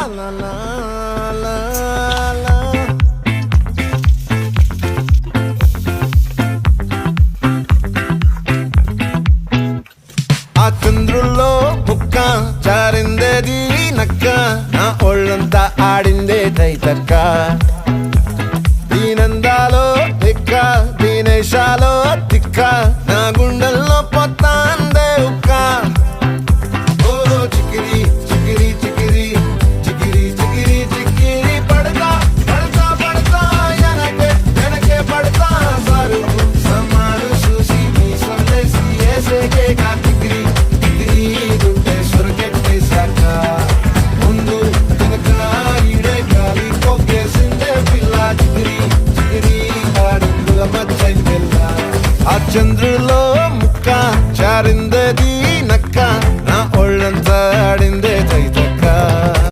la la la la. ఆ చంద్రుల్లో బుక్క చారిందేది నక్క నా ఒళ్ళంతా ఆడిందే తైతక్క దీనందాలో తిక్క దీనేశాలో తిక్క